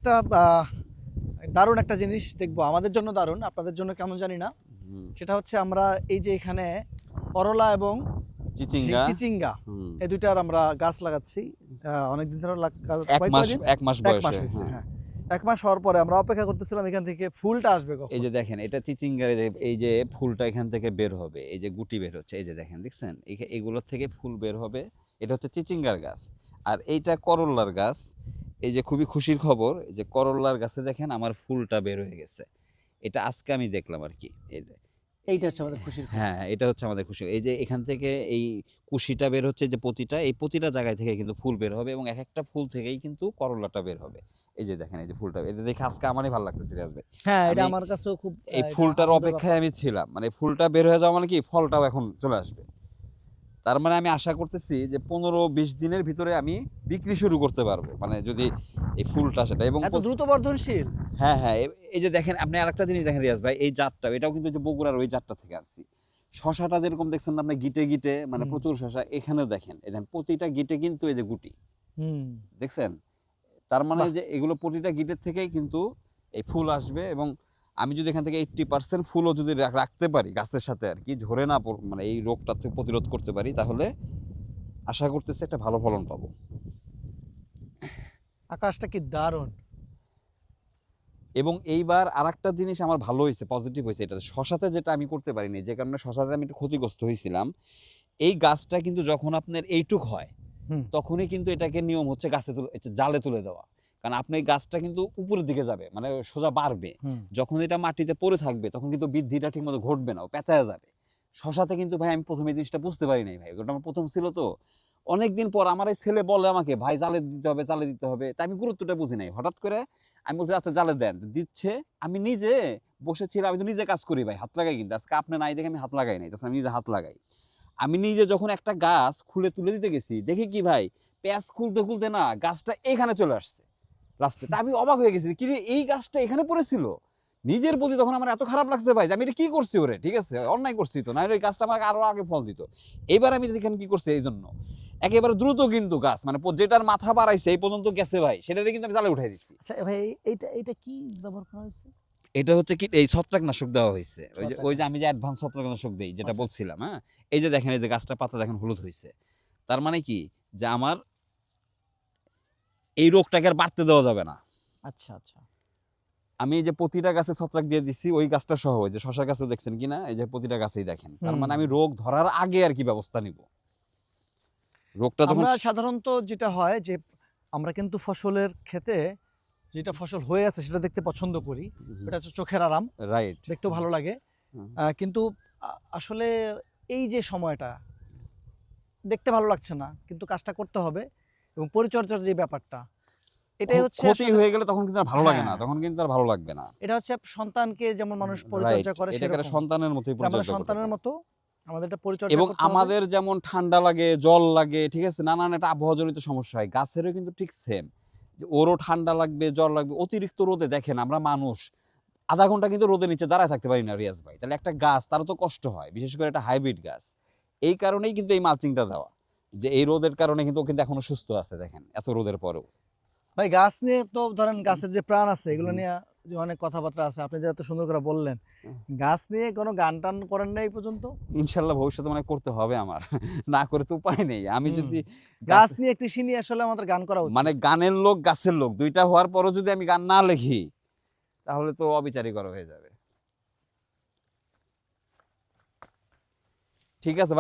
একটা দারুণ একটা জিনিস দেখবো, আমাদের জন্য দারুণ, আপনাদের জন্য কেমন জানি না। সেটা হচ্ছে আমরা এই যে এখানে করলা এবং চিচিঙ্গা চিচিঙ্গা এই দুইটার আমরা গাছ লাগাচ্ছি। অনেকদিন ধরে এক মাস এক বয়সে। মাস হয়েছে, হ্যাঁ। 1 মাস হওয়ার পরে আমরা অপেক্ষা করতেছিলাম এখান থেকে ফুলটা আসবে কখন। এই যে দেখেন, এটা চিচিঙ্গার এই যে ফুলটা এখান থেকে বের হবে, এই যে গুটি বের হচ্ছে, এই যে দেখেন, দেখছেন এগুলোর থেকে ফুল বের হবে। এটা হচ্ছে চিচিঙ্গার গাছ। আর এইটা করল্লার গাছ। এই যে খুবই খুশির খবর, এই যে করল্লার গাছে দেখেন আমার ফুলটা বের হয়ে গেছে। এটা আজকে আমি দেখলাম আর কি। এইটা হচ্ছে আমাদের খুশির খবর। হ্যাঁ, এটা হচ্ছে আমাদের খুশি। এই যে এখান থেকে এই কুশিটা বের হচ্ছে, যে প্রতিটা জায়গায় থেকে কিন্তু ফুল বের হবে, এবং এক একটা ফুল থেকেই কিন্তু করলাটা বের হবে। এই যে দেখেন, এই যে ফুলটা, এটা দেখে আজকে আমারই ভালো লাগতেছে রিয়াজ ভাই। হ্যাঁ, এটা আমি আমার কাছেও খুব এই এটা ফুলটার আনন্দের অপেক্ষায় ব্যাপার। আমি ছিলাম, মানে ফুলটা বের হয়ে যাওয়া মানে কি ফলটাও এখন চলে আসবে। তার মানে আমি আশা করতেছি যে 15-20 দিনের ভিতরে আমি বিক্রি শুরু করতে পারবো, মানে যদি এই ফুলটা সেটা। এবং এত দ্রুত বর্ধনশীল। হ্যাঁ হ্যাঁ, এই যে দেখেন, আপনি আরেকটা জিনিস দেখেন রিয়াজ ভাই, এই জাতটা, এটাও কিন্তু যে বগুড়ার ওই জাতটা থেকে আনছি। শশাটা যেরকম দেখছেন আপনি গিটে গিটে, মানে প্রচুর শশা, এখানেও দেখেন, এই দেখেন প্রতিটা গিটে কিন্তু এই যে গুটি দেখছেন। তার মানে বাহ। যে এগুলো প্রতিটা গিটের থেকেই কিন্তু এই ফুল আসবে। এবং আমি যদি এখান থেকে 80% ফুলও যদি রাখতে পারি গাছের সাথে আর কি, ঝরে না মানে এই রোগটা থেকে প্রতিরোধ করতে পারি, তাহলে আশা করতেছি একটা ভালো ফলন পাবো। আকাশটা কি দারুণ। এবং এইবার আরেকটা জিনিস আমার ভালো হয়েছে, পজিটিভ হয়েছে, এটা শশাতে যেটা আমি করতে পারিনি, যে কারণে শশাতে আমি একটু ক্ষতিগ্রস্ত হয়েছিলাম। এই গাছটা কিন্তু যখন আপনার এইটুক হয়, তখনই কিন্তু এটাকে নিয়ম হচ্ছে গাছে তুলে, জালে তুলে দেওয়া। কারণ আপনি এই গাছটা কিন্তু উপরের দিকে যাবে, মানে সোজা বাড়বে। যখন এটা মাটিতে পড়ে থাকবে তখন কিন্তু বৃদ্ধিটা ঠিক মতো ঘটবে না, ও পেঁচায় যাবে। শশাতে কিন্তু ভাই আমি প্রথমে এই জিনিসটা বুঝতে পারি নাই ভাই, ওটা আমার প্রথম ছিল তো। অনেকদিন পর আমার এই ছেলে বলে আমাকে, ভাই জালে দিতে হবে, জালে দিতে হবে। তাই আমি গুরুত্বটা বুঝি নাই। হঠাৎ করে আমি বলছি আচ্ছা জালে দেন, দিচ্ছে। আমি নিজে বসেছিলাম, আমি তো নিজে কাজ করি ভাই, হাত লাগাই। কিন্তু আজকে আপনি নাই দেখে আমি হাত লাগাই নাই, তাছাড়া আমি নিজে হাত লাগাই। আমি নিজে যখন একটা গাছ খুলে তুলে দিতে গেছি, দেখি কি ভাই, প্যাঁচ খুলতে খুলতে না গাছটা এখানে চলে আসছে লাস্টে। তা আমি অবাক হয়ে গেছি, কি রে এই গাছটা এখানে পড়েছিল। নিজের প্রতি তখন আমার এত খারাপ লাগছে ভাই, যে আমি এটা কি করছি, ওরে ঠিক আছে অন্যায় করছি তো, না ওই গাছটা আমাকে আরো আগে ফল দিত। এবার আমি দেখেন কি করছি, এই জন্য একেবারে দ্রুত কিন্তু গাছ, মানে যেটার মাথা বাড়াইছে এই পর্যন্ত গেছে ভাই, সেটারে কিন্তু আমি জালে উঠাই দিচ্ছি। আচ্ছা ভাই, এইটা এইটা কি ব্যবহার করা হয়েছে? এটা হচ্ছে কি, এই ছত্রাকনাশক দেওয়া হয়েছে। ওই যে আমি যে অ্যাডভান্স ছত্রাকনাশক দেই, যেটা আচ্ছা। বলছিলাম। হ্যাঁ, এই যে দেখেন, এই যে গাছটা পাতা দেখেন হলুদ হয়েছে। তার মানে কি, যে আমার এই রোগটাকে আর বাড়তে দেওয়া যাবে না। আচ্ছা আচ্ছা। আমি এই যে প্রতিটা গাছে ছত্রাক দিয়ে দিচ্ছি, ওই গাছটা সহ, ওই যে শশা গাছও দেখছেন কিনা, এই যে প্রতিটা গাছেই দেখেন। তার মানে আমি রোগ ধরার আগে আর কি ব্যবস্থা নিব, রোগটা যখন। আমরা সাধারণত যেটা হয় যে আমরা কিন্তু ফসলের ক্ষেতে যেটা ফসল হয়ে আছে সেটা দেখতে পছন্দ করি, এটা হচ্ছে চোখের আরাম, রাইট। দেখতেও ভালো লাগে। কিন্তু আসলে এই যে সময়টা দেখতে ভালো লাগছে না, কিন্তু কাজটা করতে হবে, এবং পরিচর্যার যে ব্যাপারটা, এটাই হচ্ছে ক্ষতি আসলে। হয়ে গেলে তখন কিন্তু আর ভালো লাগে না, হ্যাঁ, তখন কিন্তু আর ভালো লাগবে না। এটা হচ্ছে সন্তানকে যেমন মানুষ রাইট, পরিচর্যা করে এটাকে সেরকম সন্তানের মতোই এটা আমাদের পরিচর্যা করতে সন্তানের হবে। মতো, আমাদের এটা পরিচর্যা এবং করতে হবে। আমাদের যেমন ঠান্ডা লাগে, জল লাগে, ঠিক আছে, নানান একটা আবহাওয়াজনিত সমস্যা হয়, গাছেরও কিন্তু ঠিক সেম। যে ওরও ঠান্ডা লাগবে, জ্বর লাগবে। অতিরিক্ত রোদে দেখেন আমরা মানুষ আধা ঘন্টা কিন্তু রোদের নিচে দাঁড়ায় থাকতে পারি না রিয়াজ ভাই। তাহলে একটা গাছ তারও তো কষ্ট হয়, বিশেষ করে একটা হাইব্রিড গাছ। এই কারণেই কিন্তু এই মালচিংটা দেওয়া, যে এই রোদের কারণে কিন্তু ও কিন্তু এখনো সুস্থ আছে, দেখেন এত রোদের পরেও। ভাই গাছ নিয়ে তো ধরেন গাছের যে প্রাণ আছে এগুলো নিয়ে যে অনেক কথাবার্তা আছে, আপনি যে এত সুন্দর করে বললেন, গাছ নিয়ে কোনো গান টান করেন না এই পর্যন্ত? ইনশাল্লাহ ভবিষ্যতে মানে করতে হবে আমার, না করে তো উপায় নেই। আমি যদি গাছ নিয়ে কৃষি নিয়ে আসলে আমাদের গান করা উচিত। মানে গানের লোক গাছের লোক দুইটা হওয়ার পরও যদি আমি গান না লিখি, তাহলে তো অবিচারী করা হয়ে যাবে। ঠিক আছে ভাই।